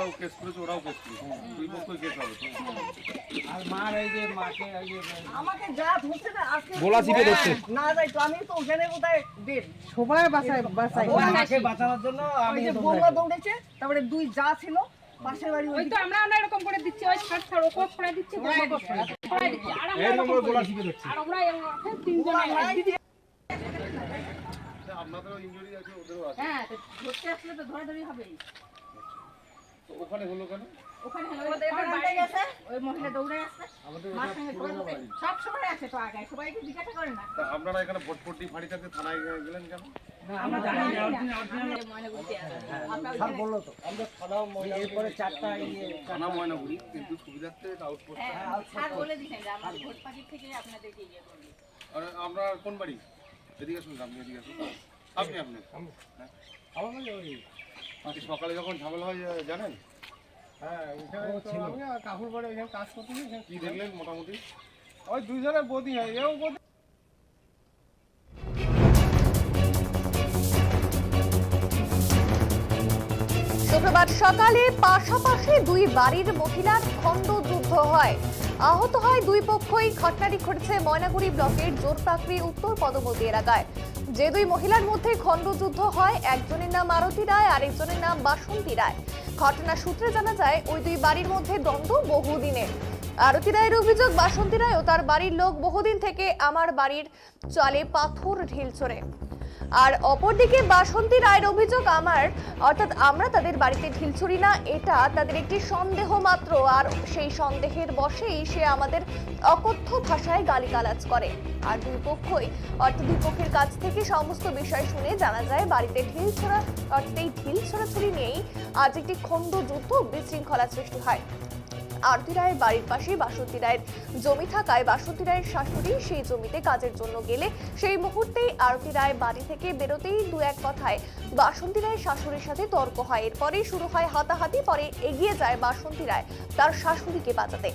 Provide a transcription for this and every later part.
ওরাও কেস করেছে, ওরাও কেস করেছে, দুই পক্ষই কেস হবে। আর মার এই যে মাকে আমাকে যা ধরছে না আজকে গলা চিপে ধরছে। না যাই তো আমি তো ওখানে বোধহয় দেব সবাই বাঁচায় মাকে বাঁচানোর জন্য ওই যে বৌমা দৌড়েছে, তারপরে দুই যা ছিল পাশের বাড়ি ওই তো আমরা এরকম করে দিচ্ছি, ওই ছাড় ছাড় ওকে ছড়াই দিচ্ছি, ছড়াই দিচ্ছি, আর আমরা এরকম গলা চিপে ধরছে। আর ওরা এরকম তিনজন আপনাদেরও ইনজুরি আছে, ওদেরও আছে। হ্যাঁ, তো ধরতে আসলে তো ধরাধরি হবেই। তো ওখানে হলো কেন? ওখানে বাইরে গেছে, ওই মহিলা দৌড়ে আসছে, মার সঙ্গে দৌড়াতে সব সময় আসে তো আগে, সবাইকে জিজ্ঞাসা করে না। তা আপনারা এখানে ভোটপট্টি ফাঁড়ি থাকতে থানায় গেলেন কেন? আমরা জানি না, ময়নাগুড়িতে আছে। স্যার বললো তো আমরা থানাও এরপরে 4টা থানা ময়নাগুড়ি, কিন্তু সুবিধার্থে আউটপোস্ট। হ্যাঁ, স্যার বলে দিয়েছেন যে আমরা ভোট পার্টির থেকে আপনাদেরকে ইয়ে করব। আর আমরা কোন বাড়ি? এদিকে শুনলাম, এদিকে আসুন। আপনি হ্যাঁ? আমার মানে ওই আজকে সকালে যখন ঝামেলা হয় জানেন? হ্যাঁ ওখানে তো আমি কাকুর বাড়ি ওখানে কাজ করতেছি। কি দেখলেন মোটামুটি? ওই দুইজনের বদি হয়, এও বদি। শুক্রবার সকালে পাশাপাশি দুই বাড়ির মহিলার খণ্ডযুদ্ধ হয়, আহত হয় দুই পক্ষই। ঘটনাটি ঘটেছে ময়নাগুড়ি ব্লকের জোরপাকড়ি উত্তর পদমতি এলাকায়। যে দুই মহিলার মধ্যে খণ্ডযুদ্ধ হয়, একজনের নাম আরতি রায়, আরেকজনের নাম বাসন্তী রায়। ঘটনা সূত্রে জানা যায় ওই দুই বাড়ির মধ্যে দ্বন্দ্ব বহুদিনের। আরতি রায়ের অভিযোগ, বাসন্তী রায় ও তার বাড়ির লোক বহুদিন থেকে আমার বাড়ির চালে পাথর ঢিল ছোড়ে। আর অপরদিকে বাসন্তী রায়ের অভিযোগ, আমরা তাদের বাড়িতে ঢিল ছুড়ি না, এটা তাদের একটি সন্দেহ মাত্র। আর সেই সন্দেহের বশেই সে আমাদের অকথ্য ভাষায় গালিগালাজ করে। আর দুই পক্ষের কাছ থেকে সমস্ত বিষয় শুনে জানা যায় বাড়িতে ঢিল ছোড়াছুড়ি নিয়েই আজ একটি খণ্ডযুদ্ধ, বিশৃঙ্খলা সৃষ্টি হয়। আরতি রায়ের বাড়ির পাশে বাসন্তী রায়ের জমি থাকায় বাসন্তী রায়ের শাশুড়ি সেই জমিতে কাজের জন্য গেলে সেই মুহূর্তেই আরতি রায় বাড়ি থেকে বেরোতেই দু এক কথায় বাসন্তী রায়ের শাশুড়ির সাথে তর্ক হয়। এরপরেই শুরু হয় হাতাহাতি, পরে এগিয়ে যায় বাসন্তী রায় তার শাশুড়িকে বাঁচাতে।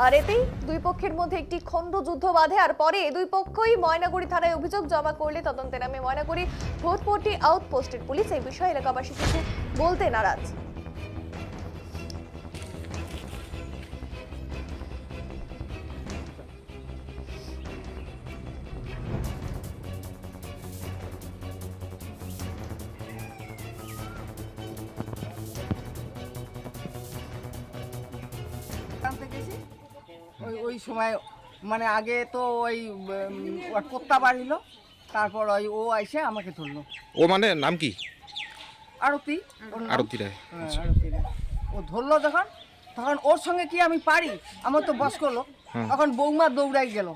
আর এতেই দুই পক্ষের মধ্যে একটি খণ্ডযুদ্ধ বাধে। আর পরে দুই পক্ষই ময়নাগুড়ি থানায় অভিযোগ জমা করলে তদন্তে নামে ময়নাগুড়ি ভোটপট্টি আউটপোস্টের পুলিশ। এই বিষয়ে এলাকাবাসী কিছু বলতে নারাজ। জানতে গেছি ওই সময় মানে আগে তো ওই কোত্তা বাড়িল, তারপর ও আইসে আমাকে ধরলো। ও মানে নাম কি? আরতি, ওর নাম। আরতি রায়। হ্যাঁ, আরতি রায়। ও ধরলো তখন ওর সঙ্গে কি আমি পারি, আমার তো বস করলো। তখন বৌমা দৌড়াই গেল,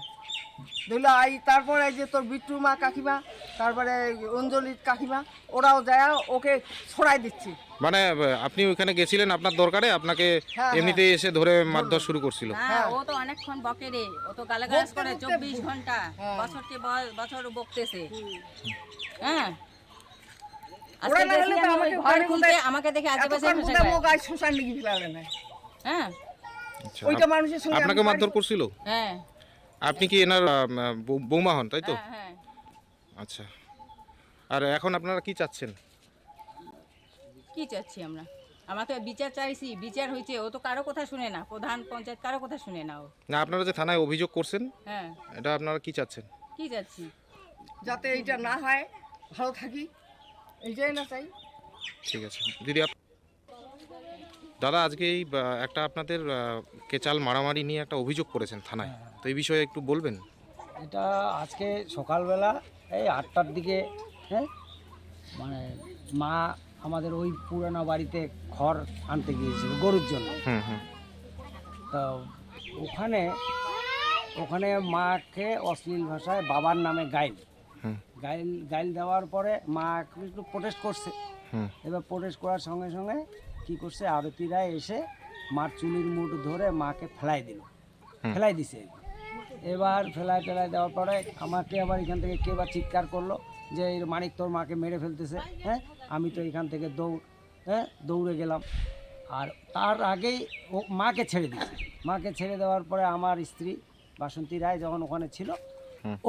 ধরলো তারপরে যে তোর বিট্টুর মা কাকিমা, তারপরে অঞ্জলির কাকিমা, ওরাও যায় ওকে ছড়াই দিচ্ছি। মানে আপনি ওখানে গেছিলেন আপনার দরকারে, আপনাকে হ্যাঁ, এমনিতেই এসে ধরে মারধর শুরু করছিল? হ্যাঁ, ও তো অনেকক্ষণ বকে রে, ও তো গালাগালাজ করে 24 ঘন্টা, হ্যাঁ। বছর বকতেছে। হ্যাঁ, ওরা না হলে তো আমাকে ঘরে খুলতে আমাকে দেখে আশেপাশে এতক্ষণ বোধহয় মোক আজ শ্মশান নিয়ে ফেলালে না। হ্যাঁ, আচ্ছা, ওইটা মানুষের সঙ্গে আপনাকে আমি মারধর করছিল? হ্যাঁ, আপনি কি এনার বৌমা হন, তাই তো? হ্যাঁ। আচ্ছা, আর এখন আপনারা কি চাচ্ছেন? কি চাচ্ছি আমরা তো বিচার চাইছি, বিচার হয়েছে। ও তো কারো কথা শুনে না, প্রধান পঞ্চায়েত কারো কথা শুনে না ও। না, আপনারা যে থানায় অভিযোগ করছেন, হ্যাঁ, এটা আপনারা কি চাচ্ছেন? কি চাচ্ছি? যাতে এইটা না হয়, ভালো থাকি, এইটাই না চাই। ঠিক আছে দিদি। দাদা, আজকে এই একটা আপনাদের কেচাল মারামারি নিয়ে একটা অভিযোগ করেছেন থানায়, তো এই বিষয়ে একটু বলবেন? এটা আজকে সকালবেলা এই 8টার দিকে, হ্যাঁ, মানে মা আমাদের ওই পুরানো বাড়িতে খড় আনতে গিয়েছিল গরুর জন্য। তো ওখানে মাকে অশ্লীল ভাষায় বাবার নামে গাইল দেওয়ার পরে মা একটু প্রোটেস্ট করছে। এবার প্রোটেস্ট করার সঙ্গে সঙ্গে কি করছে, আরতি রায় এসে মার চুলির মুঠ ধরে মাকে ফেলাই দিছে। এবার ফেলাই দেওয়ার পরে আমাকে আবার এখান থেকে কে বা চিৎকার করলো যে মানিক তোর মাকে মেরে ফেলতেছে। হ্যাঁ, আমি তো এখান থেকে দৌড়ে গেলাম। আর তার আগেই ও মাকে ছেড়ে দেওয়ার পরে আমার স্ত্রী বাসন্তী রায় যখন ওখানে ছিল,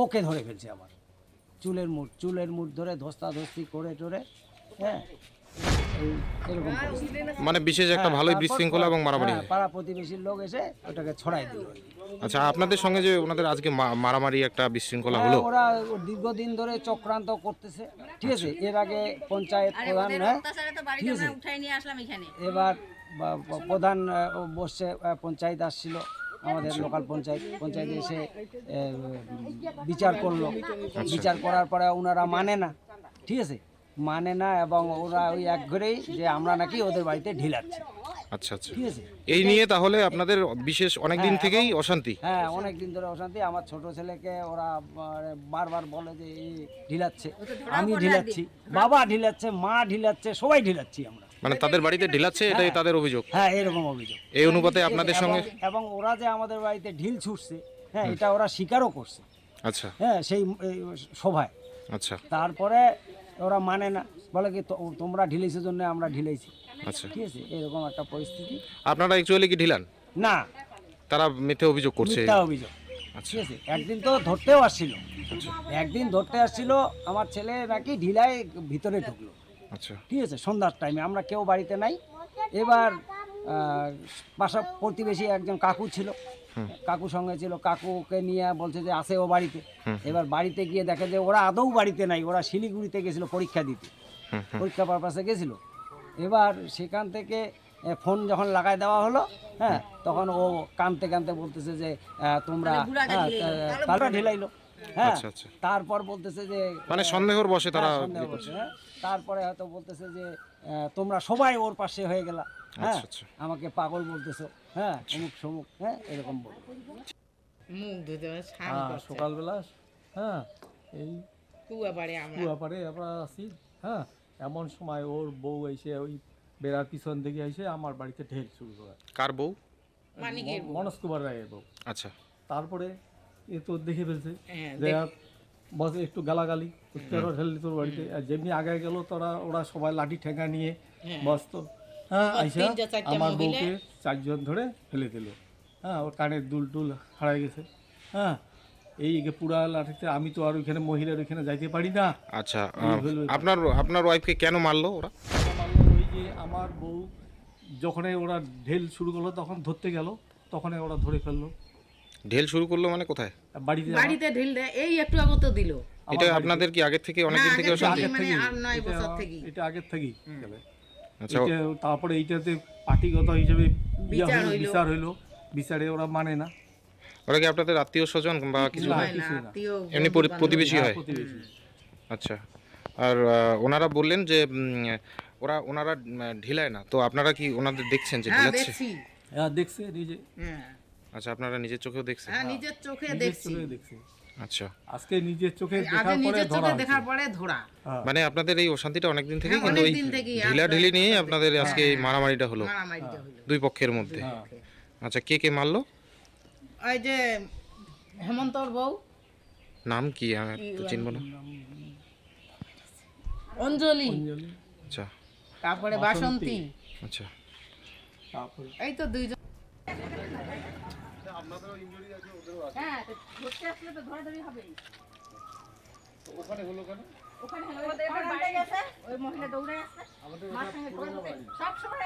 ওকে ধরে ফেলছে। আমার চুলের মুঠ ধরে ধস্তাধস্তি করে হ্যাঁ, এরকম পরিস্থিতি। মানে বিশেষ একটা ভালোই তারপর বিশৃঙ্খলা এবং মারামারি হয়। পাড়া প্রতিবেশীর লোক এসে ওটাকে ছড়াই দিল। আচ্ছা, আপনাদের সঙ্গে যে ওনাদের আজকে মারামারি একটা বিশৃঙ্খলা হলো, ওরা দীর্ঘদিন ধরে চক্রান্ত করতেছে, ঠিক আছে। এর আগে পঞ্চায়েত আরে প্রধান, ওদের হ্যাঁ, অত্যাচারে তো বাড়িতে ঠিক আছে। আমরা উঠাই নিয়ে আসলাম এখানে। এবার প্রধান বসছে, পঞ্চায়েত আসছিল, আমাদের লোকাল পঞ্চায়েত এসে বিচার করলো। বিচার করার পরে ওনারা মানে না, ঠিক আছে, মানে না, এবং ওরা ওই এক ঘরেই যে আমরা নাকি ওদের বাড়িতে ঢিলাচ্ছি, আচ্ছা আচ্ছা, ঠিক আছে। এই নিয়ে তাহলে আপনাদের বিশেষ অনেক দিন হ্যাঁ, থেকেই অশান্তি। হ্যাঁ, অনেক দিন ধরে অশান্তি। আমার ছোট ছেলেকে ওরা বারবার বলে যে এই ঢিলাচ্ছে, আমি ঢিলাচ্ছি, বাবা ঢিলাচ্ছে, মা ঢিলাচ্ছে, সবাই ঢিলাচ্ছি আমরা। মানে তাদের বাড়িতে ঢিলাচ্ছে, এটাই তাদের অভিযোগ। হ্যাঁ, এরকম অভিযোগ। এই অনুপাতে আপনাদের সঙ্গে, এবং ওরা যে আমাদের বাড়িতে ঢিল ছুটছে, হ্যাঁ, এটা ওরা স্বীকারও করছে, আচ্ছা হ্যাঁ, সেই এই সভায়। আচ্ছা তারপরে ওরা মানে না, বলে কি তোমরা ঢিলেছের জন্য আমরা ঢিলেছি, আচ্ছা, ঠিক আছে, এরকম একটা পরিস্থিতি। আপনারা অ্যাকচুয়ালি কি ঢিলান? না, তারা মিথ্যে অভিযোগ করছে। মিথ্যা অভিযোগ, আচ্ছা ঠিক আছে। একদিন তো ধরতেও আসছিল, একদিন ধরতে আসছিল, আমার ছেলে নাকি ঢিলায় ভিতরে ঢুকলো, আচ্ছা ঠিক আছে, সন্ধ্যার টাইমে, আমরা কেউ বাড়িতে নাই। এবার পাশা প্রতিবেশী একজন কাকু ছিল, কাকু সঙ্গে ছিল, কাকুকে নিয়ে বলছে যে আসে ও বাড়িতে। এবার বাড়িতে গিয়ে দেখে যে ওরা আদৌ বাড়িতে নাই, ওরা শিলিগুড়িতে গেছিল পরীক্ষা দিতে, পরীক্ষা পারপাসে গেছিল। এবার সেখান থেকে ফোন যখন লাগাই দেওয়া হলো, হ্যাঁ, তখন ও কানতে কানতে বলতেছে যে তোমরা, হ্যাঁ, তারপর ঢিলাইলো, হ্যাঁ, আচ্ছা, আচ্ছা। তারপর বলতেছে যে মানে সন্দেহর বসে তারা হ্যাঁ, সন্দেহ করছে, হ্যাঁ। তারপরে হয়তো বলতেছে যে তোমরা সবাই ওর পাশে হয়ে গেলা, হ্যাঁ, আচ্ছা, আচ্ছা। আমাকে পাগল বলতেছো, হ্যাঁ, অমুক সমুক, হ্যাঁ, এরকম বল। মুখ ধুতে হবে, স্নান করছে। সকালবেলা, হ্যাঁ, এই কুয়াপাড়ে আমরা কুয়াপাড়ে আমরা আছি, হ্যাঁ, এমন সময় ওর বউ এসে ওই বেড়ার পিছন থেকে এসে আমার বাড়িতে ঢেল শুরু করে। কার বউ? মানিকের বউ। মনোজ কুমার রায়ের বউ। আচ্ছা তারপরে এ তো দেখে ফেলছে, হ্যাঁ, যে বসে একটু গালাগালি কেন ঢেললি তোর বাড়িতে, আর যেমনি আগে গেল ওরা সবাই লাঠি ঠেঙ্গা নিয়ে বসতো, হ্যাঁ, আইসা তিনটা চারটা আমার মহিলা। বউকে 4 জন ধরে ফেলে দিল, হ্যাঁ, ওর কানের দুল টুল হারাই গেছে, হ্যাঁ, এই পুরা লাঠিতে আমি তো আর ওইখানে মহিলার ওইখানে যাইতে পারি না। আচ্ছা, এই হলো আপনার ওয়াইফকে কেন মারলো ওরা? ওই যে আমার বউ যখন ওরা ঢেল শুরু করলো তখন ধরতে গেল, তখন ওরা ধরে ফেললো। ঢেল শুরু করলো মানে কোথায়? বাড়িতে বাড়িতে ঢিল দেয়, এই একটু আগে তো দিল। এটা আপনাদের কি আগের থেকে অনেকদিন থেকে অশান্তি? আগের মানে থেকেই, আর 9 বছর থেকেই। এটা আগের থেকেই চলে। আচ্ছা, তারপরে এইটাতে পার্টিগত হিসেবে বিচার হইলো। বিচার হইলো, বিচারে ওরা মানে না, ওরা কি আপনাদের আত্মীয় স্বজন বা কিছু না, হয়? কিছুই না। আত্মীয় এমনি প্রতিবেশী হয়? প্রতিবেশী। আচ্ছা, আর ওনারা বললেন যে ওনারা ঢিলায় না, তো আপনারা কি ওনাদের দেখছেন যে হ্যাঁ ঢিলাচ্ছে? দেখছি, হ্যাঁ, দেখছে নিজে, হ্যাঁ আচ্ছা, আপনারা নিজের চোখেও দেখছেন? হ্যাঁ নিজের চোখে নিজের দেখছি, চোখে দেখছে। আচ্ছা, আজকে নিজের চোখে আগে দেখার পরে নিজের ধরা চোখে হয়েছে। দেখার পরে ধরা। হ্যাঁ, মানে আপনাদের এই অশান্তিটা অনেকদিন থেকেই, হ্যাঁ, কিন্তু ওই অনেকদিন থেকেই, ঢিলাঢিলি নিয়েই আপনাদের আজকে এই মারামারিটা হলো মারামারিটা হলো। দুই পক্ষের মধ্যে। হ্যাঁ। আচ্ছা, কে মারলো? ওই যে হেমন্তর বউ নাম কি? আমি তো চিনব না। অঞ্জলি, আচ্ছা তারপরে বাসন্তী, আচ্ছা, তারপরে এই তো দুইজন। আপনাদেরও ইনজুরি আছে, ওদেরও আছে। হ্যাঁ, তো ধরতে আসলে তো ধরাধরি হবেই। তো ওখানে হলো কেন? ওখানে ওই মহিলা দৌড়ে আসছে, মার সঙ্গে সব সময়